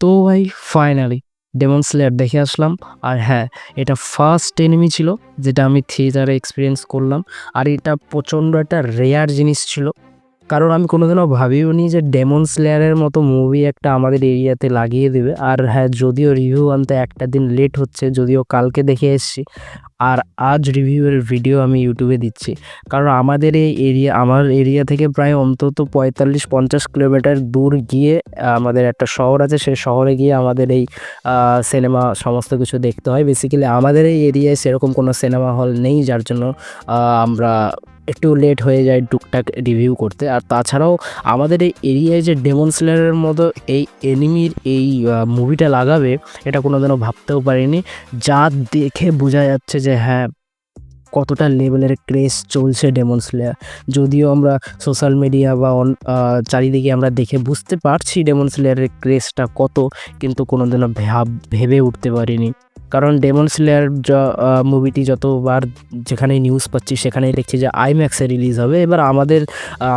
তো ভাই finally demon Slayer দেখে আসলাম। আর হ্যাঁ, এটা ফার্স্ট এনিমি ছিল যেটা আমি থিয়েটারে এক্সপিরিয়েন্স করলাম। আর এটা প্রচণ্ড একটা রেয়ার জিনিস ছিল, কারণ আমি কোনোদিনও ভাবিওনি যে ডেমন স্লেয়ারের মতো মুভি একটা আমাদের এরিয়াতে লাগিয়ে দেবে। আর হ্যাঁ, যদিও রিভিউ আনতে একটা দিন লেট হচ্ছে, যদিও কালকে দেখে এসেছি, আর আজ রিভিউয়ের ভিডিও আমি ইউটিউবে দিচ্ছি। কারণ আমাদের এই আমার এরিয়া থেকে প্রায় অন্তত ৪৫-৫০ কিলোমিটার দূর গিয়ে আমাদের একটা শহর আছে, সেই শহরে গিয়ে আমাদের এই সিনেমা সমস্ত কিছু দেখতে হয়। বেসিক্যালি আমাদের এই এরিয়ায় সেরকম কোনো সিনেমা হল নেই, যার জন্য আমরা একটু লেট হয়ে যায় টুকটাক রিভিউ করতে। আর তাছাড়াও আমাদের এই এরিয়ায় যে ডেমন স্লেয়ারের মতো এই এনিমির এই মুভিটা লাগাবে, এটা কোনোদিনও ভাবতেও পারিনি। যা দেখে বোঝা যাচ্ছে যে হ্যাঁ, কতটা লেভেলের ক্রেজ চলছে ডেমন স্লেয়ার। যদিও আমরা সোশ্যাল মিডিয়া বা চারিদিকে আমরা দেখে বুঝতে পারছি ডেমন স্লেয়ারের ক্রেজটা কত, কিন্তু কোনোদিনও ভেবে উঠতে পারিনি। কারণ ডেমন স্লেয়ার মুভিটি যতবার যেখানে নিউজ পাচ্ছি সেখানেই দেখছি যে আইম্যাক্সে রিলিজ হবে। এবার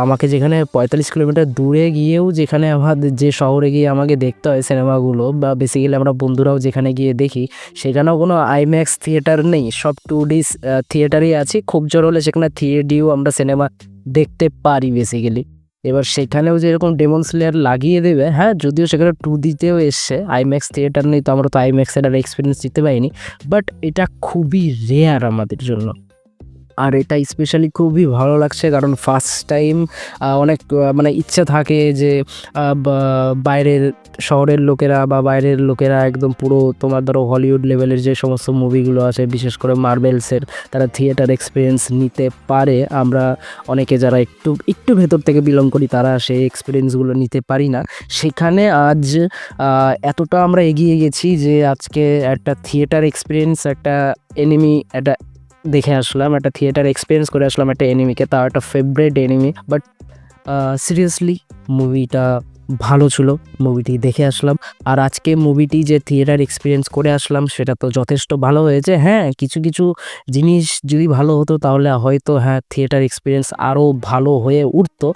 আমাকে যেখানে ৪৫ কিলোমিটার দূরে গিয়েও, যেখানে আমাদের যে শহরে গিয়ে আমাকে দেখতে হয় সিনেমাগুলো, বা বেসিক্যালি আমরা বন্ধুরাও যেখানে গিয়ে দেখি, সেখানেও কোনো আইম্যাক্স থিয়েটার নেই, সব 2D থিয়েটারই আছে। খুব জোর হলে সেখানে 3Dও আমরা সিনেমা দেখতে পারি বেসিক্যালি। এবার সেখানেও যে এরকম ডেমন স্লেয়ার লাগিয়ে দেবে, হ্যাঁ, যদিও সেখানে 2Dতেও এসছে, আইম্যাক্স থিয়েটার নেই, তো আমরা তো আইম্যাক্সের আর এক্সপিরিয়েন্স দিতে পারিনি। বাট এটা খুবই রেয়ার আমাদের জন্য। আর এটা স্পেশালি খুবই ভালো লাগছে, কারণ ফার্স্ট টাইম অনেক মানে ইচ্ছা থাকে যে বাইরের শহরের লোকেরা বা বাইরের লোকেরা একদম পুরো তোমার ধরো হলিউড লেভেলের যে সমস্ত মুভিগুলো আছে, বিশেষ করে মার্বেলসের, তারা থিয়েটার এক্সপিরিয়েন্স নিতে পারে। আমরা অনেকে যারা একটু ভেতর থেকে বিলং করি, তারা সেই এক্সপিরিয়েন্সগুলো নিতে পারি না। সেখানে আজ এতটা আমরা এগিয়ে গেছি যে আজকে একটা থিয়েটার এক্সপিরিয়েন্স, একটা এনিমি, একটা দেখে আসলাম, একটা থিয়েটার এক্সপিরিয়েন্স করে আসলাম একটা এনিমিকে, তার একটা ফেভারিট এনিমি। বাট সিরিয়াসলি মুভিটা ভালো ছিল, মুভিটি দেখে আসলাম। আর আজকে মুভিটি যে থিয়েটার এক্সপিরিয়েন্স করে আসলাম, সেটা তো যথেষ্ট ভালো হয়েছে। হ্যাঁ, কিছু কিছু জিনিস যদি ভালো হতো তাহলে হয়তো হ্যাঁ, থিয়েটার এক্সপিরিয়েন্স আরও ভালো হয়ে উঠতো।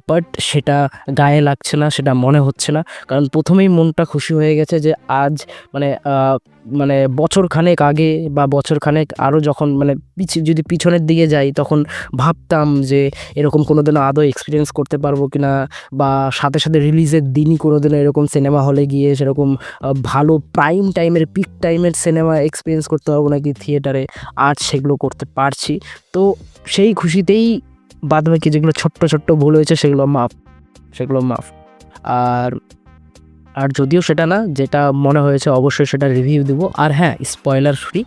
বাট সেটা গায়ে লাগছে না, সেটা মনে হচ্ছে না। কারণ প্রথমেই মনটা খুশি হয়ে গেছে যে আজ মানে বছরখানেক আগে বা বছরখানেক আরও যখন যদি পিছনের দিকে যাই, তখন ভাবতাম যে এরকম কোনোদিনও আদৌ এক্সপিরিয়েন্স করতে পারবো কিনা, বা সাথে সাথে রিলিজের দিনই কোনোদিনও এরকম সিনেমা হলে গিয়ে সেরকম ভালো প্রাইম টাইমের, পিক টাইমের সিনেমা এক্সপিরিয়েন্স করতে পারবো নাকি থিয়েটারে। আজ সেগুলো করতে পারছি, তো সেই খুশিতেই বাদবাকি যেগুলো ছোট্ট ছোট্ট ভুল হয়েছে সেগুলো মাফ। আর যদিও সেটা না, যেটা মনে হয়েছে অবশ্যই সেটা রিভিউ দেবো। আর হ্যাঁ, স্পয়লার ফ্রি।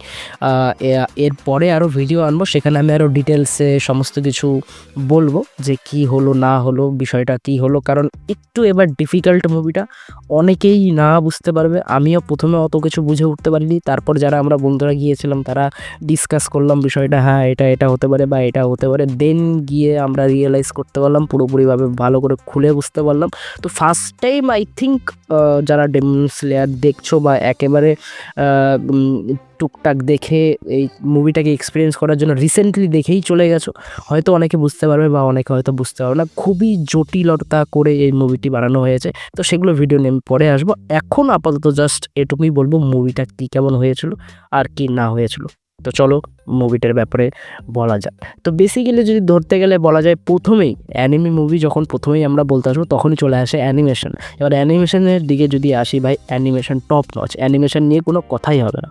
এরপরে আরও ভিডিও আনবো, সেখানে আমি আরও ডিটেলসে সমস্ত কিছু বলবো যে কি হলো না হলো, বিষয়টা কি হলো। কারণ একটু এবার ডিফিকাল্ট মুভিটা, অনেকেই না বুঝতে পারবে। আমিও প্রথমে অত কিছু বুঝে উঠতে পারিনি, তারপর যারা আমরা বন্ধুরা গিয়েছিলাম তারা ডিসকাস করলাম বিষয়টা, হ্যাঁ এটা হতে পারে বা এটা হতে পারে, দেন গিয়ে আমরা রিয়েলাইজ করতে পারলাম, পুরোপুরিভাবে ভালো করে খুলে বুঝতে পারলাম। তো ফার্স্ট টাইম আই থিঙ্ক যারা ডেমন স্লেয়ার দেখছো বা একেবারে টুকটাক দেখে এই মুভিটাকে এক্সপিরিয়েন্স করার জন্য রিসেন্টলি দেখেই চলে গেছো, হয়তো অনেকে বুঝতে পারবে বা অনেকে হয়তো বুঝতে পারবে না। খুবই জটিলতা করে এই মুভিটি বানানো হয়েছে, তো সেগুলো ভিডিও নিয়ে পরে আসবো। এখন আপাতত জাস্ট এটুকুই বলবো মুভিটা কী কেমন হয়েছিল আর কি না হয়েছিল। তো চলো মুভিটার ব্যাপারে বলা যাক। তো বেসিক্যালি যদি ধরতে গেলে বলা যায়, প্রথমেই অ্যানিমে মুভি যখন প্রথমেই আমরা বলতে আসবো, তখনই চলে আসে অ্যানিমেশন। এবার অ্যানিমেশনের দিকে যদি আসি, ভাই অ্যানিমেশন টপ নচ, অ্যানিমেশন নিয়ে কোনো কথাই হবে না।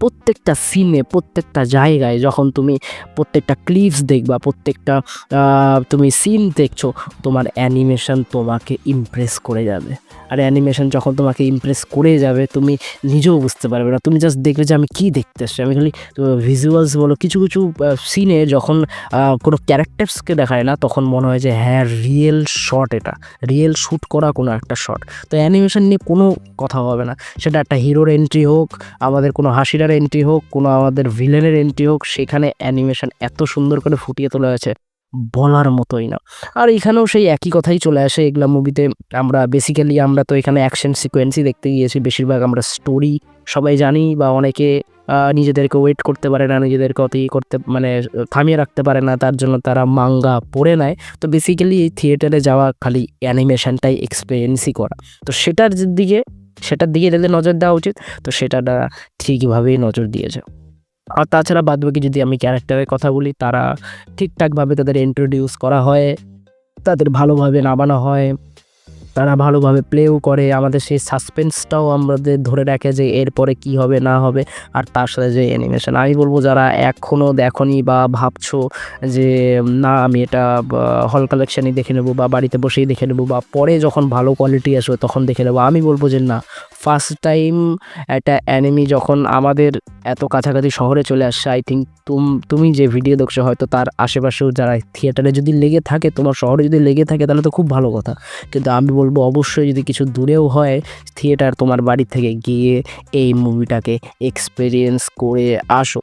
প্রত্যেকটা সিনে, প্রত্যেকটা জায়গায় যখন তুমি প্রত্যেকটা ক্লিপস দেখবা, প্রত্যেকটা তুমি সিন দেখছো, তোমার অ্যানিমেশন তোমাকে ইমপ্রেস করে যাবে। আর অ্যানিমেশন যখন তোমাকে ইমপ্রেস করে যাবে, তুমি নিজেও বুঝতে পারবে না, তুমি জাস্ট দেখবে যে আমি কী দেখতে আসছি। আমি খালি ভিজুয়ালস বলো, কিছু কিছু সিনে যখন কোনো ক্যারেক্টার্সকে দেখায় না, তখন মনে হয় যে হ্যাঁ, রিয়েল শট, এটা রিয়েল শ্যুট করা কোনো একটা শট। তো অ্যানিমেশন নিয়ে কোনো কথা হবে না, সেটা একটা হিরোর এন্ট্রি হোক, আমাদের কোনো হাসিরার এন্ট্রি হোক, কোনো আমাদের ভিলেনের এন্ট্রি হোক, সেখানে অ্যানিমেশন এত সুন্দর করে ফুটিয়ে তোলা হয়েছে, বলার মতোই না। আর এখানেও সেই একই কথাই চলে আসে এগুলা মুভিতে। আমরা তো এখানে অ্যাকশন সিকোয়েন্সই দেখতে গিয়েছি বেশিরভাগ, আমরা স্টোরি সবাই জানি বা অনেকে নিজেদেরকে ওয়েট করতে পারে না, নিজেদেরকে অতি করতে মানে থামিয়ে রাখতে পারে না, তার জন্য তারা মাঙ্গা পড়ে নেয়। তো বেসিক্যালি এই থিয়েটারে যাওয়া খালি অ্যানিমেশনটাই এক্সপিরিয়েন্সই করা। তো সেটার দিকে এদের নজর দেওয়া উচিত। তো সেটা ঠিকভাবেই নজর দিয়েছে। আর তাছাড়া বাদবাকি যদি আমি ক্যারেক্টারের কথা বলি, তারা ঠিকঠাকভাবে তাদের ইন্ট্রোডিউস করা হয়, তাদের ভালোভাবে নামানো হয়, তারা ভালোভাবে প্লেও করে। আমাদের সেই সাসপেন্সটাও আমাদের ধরে রাখে যে এরপরে কি হবে না হবে। আর তার সাথে যে অ্যানিমেশন, আমি বলবো যারা এখনও দেখনি বা ভাবছো যে না আমি এটা হল কালেকশানই দেখে নেবো বা বাড়িতে বসেই দেখে নেবো বা পরে যখন ভালো কোয়ালিটি আসবে তখন দেখে নেবো, আমি বলবো যে না, ফার্স্ট টাইম একটা অ্যানিমি যখন আমাদের এত কাছাকাছি শহরে চলে আসছে, আই থিঙ্ক তুমি যে ভিডিও দেখছো হয়তো তার আশেপাশেও যারা থিয়েটারে যদি লেগে থাকে, তোমার শহরে যদি লেগে থাকে তাহলে তো খুব ভালো কথা। কিন্তু আমি বলবো অবশ্যই যদি কিছু দূরেও হয়, থিয়েটার তোমার বাড়ি থেকে গিয়ে এই মুভিটাকে এক্সপেরিয়েন্স করে আসো।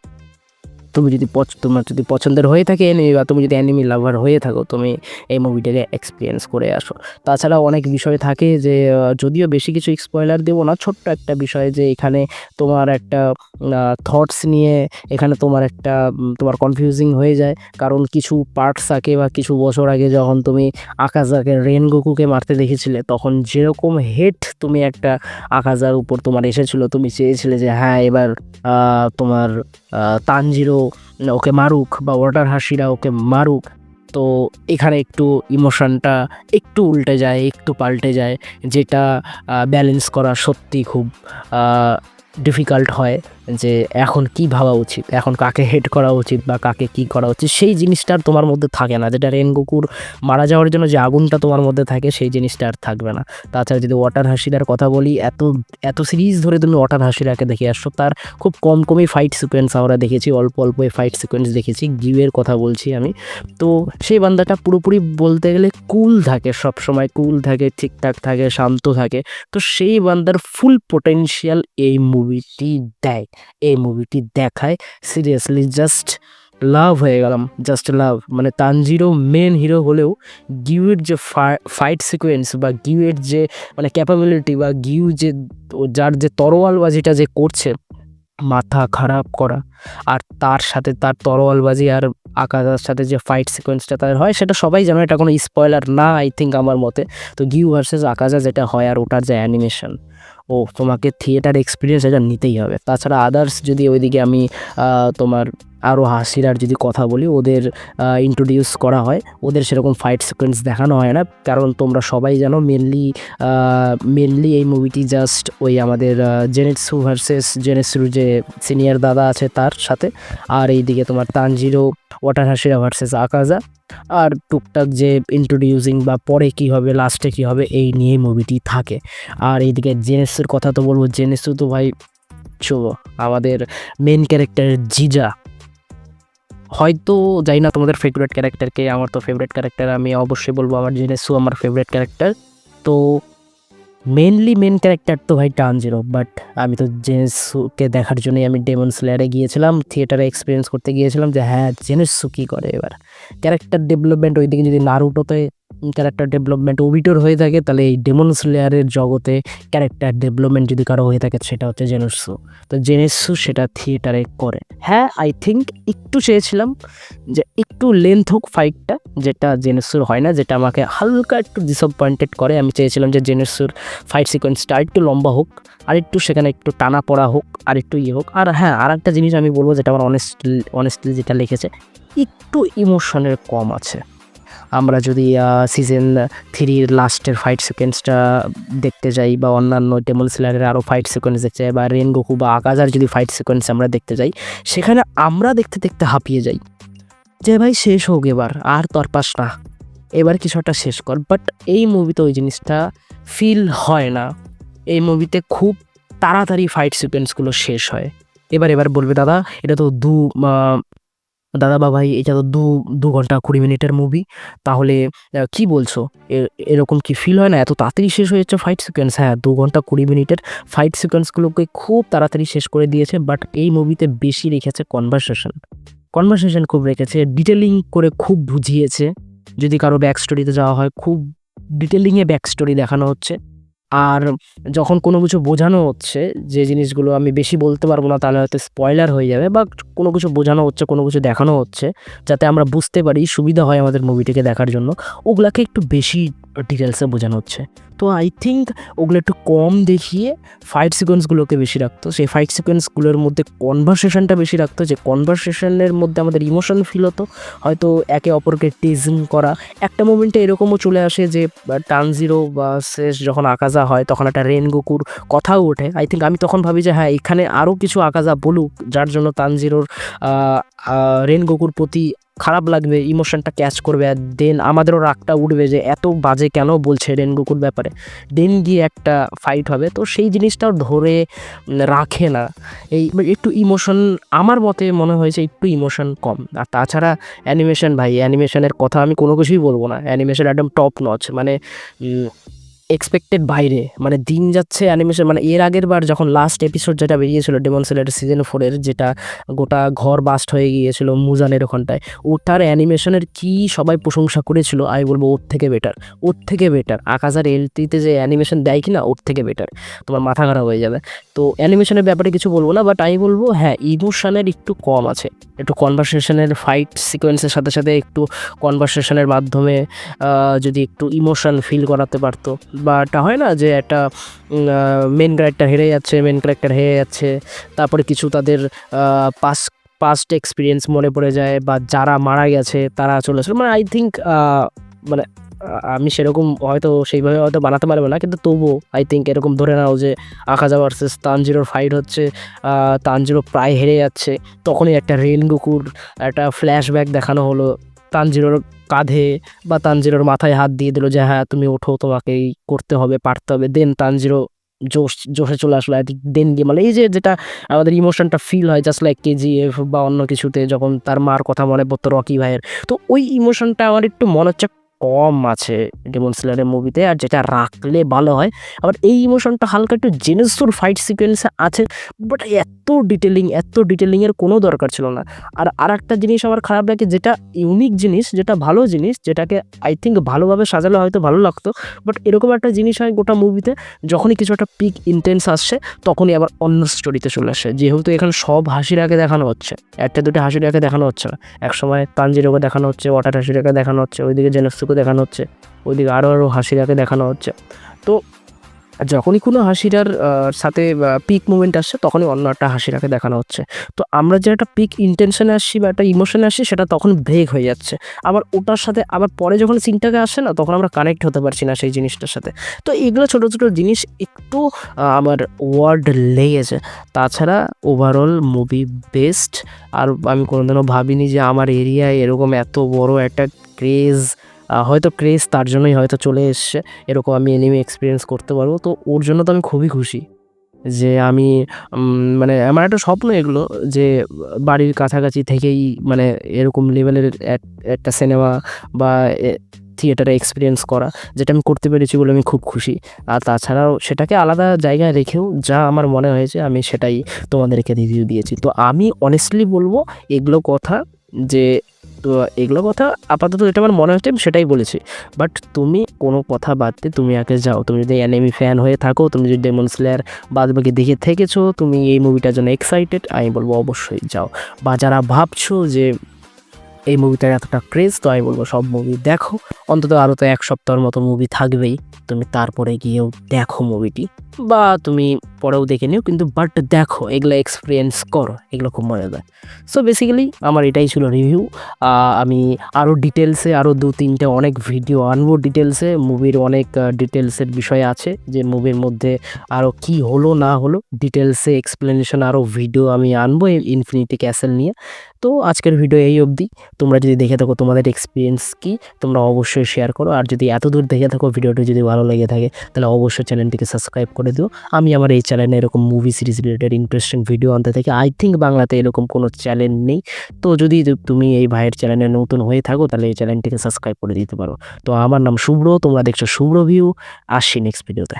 তোমার যদি পছন্দের হয়ে থাকে অ্যানিমি বা তুমি যদি অ্যানিমি লাভার হয়ে থাকো, তুমি এই মুভিটাকে এক্সপিরিয়েন্স করে আসো। তাছাড়া অনেক বিষয় থাকে যে যদিও বেশি কিছু স্পয়লার দেবো না, ছোট্ট একটা বিষয় যে এখানে তোমার একটা থটস নিয়ে এখানে তোমার কনফিউজিং হয়ে যায়। কারণ কিছু পার্টস থাকে বা কিছু বছর আগে যখন তুমি আকাজাকে রেনগোকুকে মারতে দেখেছিলে, তখন যেরকম হেট তুমি একটা আকাজার উপর তোমার এসেছিলো, তুমি চেয়েছিলে যে হ্যাঁ এবার তোমার তানজিরো ওকে মারুক বা ওয়াটার হাসিরা ওকে মারুক। তো এখানে একটু ইমোশনটা একটু উল্টে যায়, একটু পাল্টে যায়, যেটা ব্যালেন্স করা সত্যি খুব ডিফিকাল্ট হয়। যে এখন কি ভাবা উচিত, এখন কাকে হেড করা উচিত বা কাকে কি করা উচিত, সেই জিনিসটা আর তোমার মধ্যে থাকে না। যেটা রেনগোকুর মারা যাওয়ার জন্য যে আগুনটা তোমার মধ্যে থাকে, সেই জিনিসটা আর থাকবে না। তাছাড়া যদি ওয়াটার হাসিরার কথা বলি, এত সিরিজ ধরে তুমি ওয়াটার হাসিরাকে দেখে আসছো, তার খুব কমই ফাইট সিকোয়েন্স আমরা দেখেছি, অল্প ফাইট সিকোয়েন্স দেখেছি। গিউয়ের কথা বলছি আমি। তো সেই বান্দাটা পুরোপুরি বলতে গেলে কুল থাকে, সবসময় কুল থাকে, ঠিকঠাক থাকে, শান্ত থাকে। তো সেই বান্দার ফুল পোটেনশিয়াল এই মুভিটি দেয়, এই মুভিটি দেখায়। সিরিয়াসলি জাস্ট লাভ হয়ে গেলাম, জাস্ট লাভ। মানে তানজিরো মেন হিরো হলেও গিউয়ের যে ফাইট সিকোয়েন্স বা গিউয়ের যে মানে ক্যাপাবিলিটি বা গিউ যে যার যে তরোয়ালবাজিটা যে করছে, মাথা খারাপ করা। আর তার সাথে তার তরোয়ালবাজি আর আকাজার সাথে যে ফাইট সিকোয়েন্সটা তার হয়, সেটা সবাই জানো, এটা কোনো স্পয়লার না আই থিঙ্ক আমার মতে। তো গিউ ভার্সেস আকাজা যেটা হয় আর ওটার যে অ্যানিমেশন, তোমাকে থিয়েটার এক্সপিরিয়েন্স এটা নিতেই হবে। তাছাড়া আদার্স যদি ওইদিকে আমি তোমার আরও হাসিরার যদি কথা বলি, ওদের ইন্ট্রোডিউস করা হয়, ওদের সেরকম ফাইট সিকোয়েন্স দেখানো হয় না। কারণ তোমরা সবাই জানো মেনলি এই মুভিটি জাস্ট ওই আমাদের জেনেটসু ভার্সেস জেনেটসুর যে সিনিয়র দাদা আছে তার সাথে, আর এইদিকে তোমার তানজিরো ওয়াটার হাসিরা ভার্সেস আকাজা, আর টুকটাক যে ইন্ট্রোডিউসিং বা পরে কি হবে লাস্টে কি হবে এই নিয়ে মুভিটি থাকে। আর এইদিকে জেনেটসুর কথা তো বলবো, জেনেটসু তো ভাই চলো, আমাদের মেন ক্যারেক্টার জিজা। হয়তো জানি না তোমাদের ফেভারিট ক্যারেক্টারকে, আমার তো ফেভারিট ক্যারেক্টার, আমি অবশ্যই বলবো আমার জেনেটসু আমার ফেভারিট ক্যারেক্টার। তো মেন ক্যারেক্টার তো ভাই টানজিরো, বাট আমি তো জেনেটসুকে দেখার জন্যই আমি ডেমন স্লেয়ারে গিয়েছিলাম, থিয়েটারে এক্সপিরিয়েন্স করতে গিয়েছিলাম যে হ্যাঁ জেনেটসু কী করে। এবার ক্যারেক্টার ডেভেলপমেন্ট ওইদিকে যদি নারুটোতে ক্যারেক্টার ডেভেলপমেন্ট ওবিটোর হয়ে থাকে, তাহলে এই ডেমন স্লেয়ারের জগতে ক্যারেক্টার ডেভেলপমেন্ট যদি কারো হয়ে থাকে সেটা হচ্ছে জেনেটসু। তো জেনেটসু সেটা থিয়েটারে করে। হ্যাঁ আই থিঙ্ক একটু চেয়েছিলাম যে একটু লেন্থ হোক ফাইটটা, যেটা জেনেটসুর হয় না, যেটা আমাকে হালকা একটু ডিসঅ্যাপয়েন্টেড করে। আমি চেয়েছিলাম যে জেনেটসুর ফাইট সিকোয়েন্সটা আরেকটু লম্বা হোক, আর একটু সেখানে একটু টানা পড়া হোক, আর একটু হোক। আর হ্যাঁ আর একটা জিনিস আমি বলবো, যেটা আমার অনেস্টলি যেটা লিখেছে, একটু ইমোশনের কম আছে। আমরা যদি সিজন 3 লাস্টের ফাইট সিকোয়েন্সটা দেখতে যাই বা অন্যান্য ডেমন স্লেয়ারের আরও ফাইট সিকোয়েন্স দেখতে যাই বা রেনগোকু বা আকাজার যদি ফাইট সিকোয়েন্স আমরা দেখতে যাই, সেখানে আমরা দেখতে দেখতে হাঁপিয়ে যাই যে ভাই শেষ হোক এবার, আর তরপাস না, এবার কিছু একটা শেষ কর। বাট এই মুভিতে ওই জিনিসটা ফিল হয় না। এই মুভিতে খুব তাড়াতাড়ি ফাইট সিকোয়েন্সগুলো শেষ হয়। এবার বলবে দাদা এটা তো দাদা বা ভাই এটা তো 2 ঘন্টা 20 মিনিটের মুভি, তাহলে কি বলছো, এরকম কি ফিল হয় না এত তাড়াতাড়ি শেষ হয়ে যাচ্ছে ফাইট সিকোয়েন্স? হ্যাঁ 2 ঘন্টা 20 মিনিটের ফাইট সিকোয়েন্সগুলোকে খুব তাড়াতাড়ি শেষ করে দিয়েছে, বাট এই মুভিতে বেশি রেখেছে কনভারসেশন খুব রেখেছে, ডিটেলিং করে খুব বুঝিয়েছে। যদি কারো ব্যাক স্টোরিতে যাওয়া হয়, খুব ডিটেলিংয়ে ব্যাক স্টোরি দেখানো হচ্ছে। আর যখন কোনো কিছু বোঝানো হচ্ছে, যে জিনিসগুলো আমি বেশি বলতে পারবো না তাহলে হয়তো স্পয়লার হয়ে যাবে, বা কোনো কিছু বোঝানো হচ্ছে, কোনো কিছু দেখানো হচ্ছে যাতে আমরা বুঝতে পারি, সুবিধা হয় আমাদের মুভিটিকে দেখার জন্য, ওগুলাকে একটু বেশি ডিটেলসে বোঝানো হচ্ছে। তো আই থিঙ্ক ওগুলো একটু কম দেখিয়ে ফাইট সিকোয়েন্সগুলোকে বেশি রাখতো। সেই ফাইট সিকোয়েন্সগুলোর মধ্যে কনভারসেশনটা বেশি রাখতো, যে কনভারসেশনের মধ্যে আমাদের ইমোশন ফিল হতো, হয়তো একে অপরকে টিজিং করা। একটা মোমেন্টে এরকমও চলে আসে যে টানজিরো বা শেষ যখন আকাজা হয় তখন একটা রেনগোকুর কথাও ওঠে। আই থিঙ্ক আমি তখন ভাবি যে হ্যাঁ, এখানে আরও কিছু আকাজা বলুক যার জন্য তানজিরোর রেনগোকুর প্রতি খারাপ লাগবে, ইমোশনটা ক্যাচ করবে, আর দেন আমাদেরও রাগটা উঠবে যে এত বাজে কেন বলছে রেনগোকুর ব্যাপারে। দেন গিয়ে একটা ফাইট হবে, তো সেই জিনিসটাও ধরে রাখে না। এই একটু ইমোশন আমার মতে মনে হয়েছে একটু ইমোশন কম। আর তাছাড়া অ্যানিমেশন, ভাই অ্যানিমেশনের কথা আমি কোনো কিছুই বলবো না, অ্যানিমেশন একদম টপ নচ, মানে এক্সপেক্টেড বাইরে। মানে দিন যাচ্ছে অ্যানিমেশন, মানে এর আগের বার যখন লাস্ট এপিসোড যেটা বেরিয়েছিল ডেমন স্লেয়ার সিজন 4 এর, যেটা গোটা ঘর বাস্ট হয়ে গিয়েছিল মুজানের ওখানটায়, ওটার অ্যানিমেশনের কি সবাই প্রশংসা করেছিল, আমি বলবো ওর থেকে বেটার, ওর থেকে বেটার। আকাজার এলটিতে যে অ্যানিমেশন দেয় কি না, ওর থেকে বেটার, তোমার মাথা খারাপ হয়ে যাবে। তো অ্যানিমেশনের ব্যাপারে কিছু বলবো না, বাট আমি বলবো হ্যাঁ, ইমোশনের একটু কম আছে, একটু কনভারসেশনের ফাইট সিকোয়েন্সের সাথে সাথে একটু কনভারসেশনের মাধ্যমে যদি একটু ইমোশন ফিল করাতে পারতো, বা একটা হয় না যে একটা মেন ক্যারেক্টার হেরে যাচ্ছে, তারপরে কিছু তাদের পাস্ট এক্সপিরিয়েন্স মনে পড়ে যায়, বা যারা মারা গেছে তারা চলে আসে, মানে আই থিঙ্ক মানে আমি সেরকম হয়তো সেইভাবে হয়তো বানাতে পারবো না, কিন্তু তবুও আই থিঙ্ক এরকম ধরে নাও যে আকাজা ভার্সেস তানজিরোর ফাইট হচ্ছে, তানজিরো প্রায় হেরে যাচ্ছে, তখনই একটা রেনগোকুর একটা ফ্ল্যাশব্যাক দেখানো হলো তানজিরোর কাঁধে, বা তানজিরোর মাথায় হাত দিয়ে দিল যে হ্যাঁ তুমি ওঠো, তোমাকেই করতে হবে, পারতে হবে। দেন তানজিরো জোশে চলে আসলো। দেন গিয়ে মানে এই যে যেটা আমাদের ইমোশনটা ফিল হয় জাস্ট লাইক কেজিএফ বা অন্য কিছুতে, যখন তার মার কথা মনে পড়তো রকি ভাইয়ের, তো ওই ইমোশনটা আমার একটু মনে হচ্ছে কম আছে ডেমন স্লেয়ারের মুভিতে, আর যেটা রাখলে ভালো হয়। আবার এই ইমোশনটা হালকা একটু জেনেসুর ফাইট সিকোয়েন্সে আছে, বাট এত ডিটেলিংয়ের কোনো দরকার ছিল না। আর একটা জিনিস আমার খারাপ লাগে, যেটা ইউনিক জিনিস, যেটা ভালো জিনিস, যেটাকে আই থিঙ্ক ভালোভাবে সাজালে হয়তো ভালো লাগতো, বাট এরকম একটা জিনিস হয় গোটা মুভিতে, যখনই কিছু একটা পিক ইন্টেন্স আসছে তখনই আবার অন্য স্টোরিতে চলে আসে। যেহেতু এখানে সব হাসির আগে দেখানো হচ্ছে, একটা দুটো হাসির আগে দেখানো হচ্ছে না, একসময় তানজিরোকে দেখানো হচ্ছে, ওয়াটার হাসির আগে দেখানো হচ্ছে, ওইদিকে জেনেসুকে দেখানো হচ্ছে, ওইদিকে আরও হাসির আগে দেখানো হচ্ছে। তো যখনই কোনো হাসিটার সাথে পিক মুভমেন্ট আসছে তখনই অন্য একটা হাসিটাকে দেখানো হচ্ছে। তো আমরা যে একটা পিক ইন্টেনশনে আসছি বা একটা ইমোশনে আসছি, সেটা তখন ব্রেক হয়ে যাচ্ছে। আবার ওটার সাথে আবার পরে যখন সিনটাকে আসছে না, তখন আমরা কানেক্ট হতে পারছি না সেই জিনিসটার সাথে। তো এগুলো ছোটো ছোটো জিনিস একটু আমার ওয়ার্ড লেগেছে। তাছাড়া ওভারঅল মুভি বেস্ট। আর আমি কোনোদিনও ভাবিনি যে আমার এরিয়ায় এরকম এত বড় একটা ক্রেজ, হয়তো ক্রেজ তার জন্যই হয়তো চলে এসছে, এরকম আমি এনিমে এক্সপিরিয়েন্স করতে পারবো। তো ওর জন্য তো আমি খুবই খুশি যে আমি মানে আমার একটা স্বপ্ন এগুলো, যে বাড়ির কাছাকাছি থেকেই মানে এরকম লেভেলের একটা সিনেমা বা থিয়েটারে এক্সপিরিয়েন্স করা, যেটা আমি করতে পেরেছি বলে আমি খুব খুশি। আর তাছাড়াও সেটাকে আলাদা জায়গায় রেখেও যা আমার মনে হয়েছে আমি সেটাই তোমাদেরকে রিভিউ দিয়েছি। তো আমি অনেস্টলি বলবো এগুলো কথা, যে তো এগুলো কথা আপাতত যেটা আমার মনে হচ্ছে আমি সেটাই বলেছি। বাট তুমি কোনো কথা বাদ দিয়ে তুমি আগে যাও, তুমি যদি অ্যানিমে ফ্যান হয়ে থাকো, তুমি যদি ডেমন স্লেয়ার বাদবাকি দেখে থেকেছো, তুমি এই মুভিটার জন্য এক্সাইটেড, আমি বলবো অবশ্যই যাও। বা যারা ভাবছো যে এই মুভিটার এতটা ক্রেজ, তো আমি বলবো সব মুভি দেখো, অন্তত আরও তো 1 সপ্তাহের মতো মুভি থাকবেই, তুমি তারপরে গিয়েও দেখো মুভিটি, বা তুমি পরেও দেখে নিও, কিন্তু বাট দেখো, এগুলো এক্সপিরিয়েন্স করো, এগুলো খুব মজাদার। সো বেসিক্যালি আমার এটাই ছিল রিভিউ। আমি আরও ডিটেলসে আরও 2-3টে অনেক ভিডিও আনবো, ডিটেলসে মুভির অনেক ডিটেলসের বিষয় আছে, যে মুভির মধ্যে আরও কি হলো না হলো, ডিটেলসে এক্সপ্লেনেশন আরও ভিডিও আমি আনবো ইনফিনিটি ক্যাসেল নিয়ে। তো আজকের ভিডিও এই অবধি। তোমরা যদি দেখে থাকো তোমাদের এক্সপিরিয়েন্স কি, তোমরা অবশ্যই শেয়ার করো। আর যদি এত দূর দেখে থাকো, ভিডিওটি যদি ভালো লেগে থাকে, তাহলে অবশ্যই চ্যানেলটিকে সাবস্ক্রাইব করে দিও। আমি আমার এই চ্যানেলে এরকম movie series related interesting video আনতে থাকি। আই থিঙ্ক বাংলাতে এরকম কোনো চ্যানেল নেই। তো যদি তুমি এই ভাইয়ের চ্যানেলে নতুন হয়ে থাকো, তাহলে এই চ্যানেলটিকে সাবস্ক্রাইব করে দিতে পারো। তো আমার নাম শুভ্র, তোমরা দেখছো শুভ্র ভিউ। আসছি নেক্সট ভিডিওতে।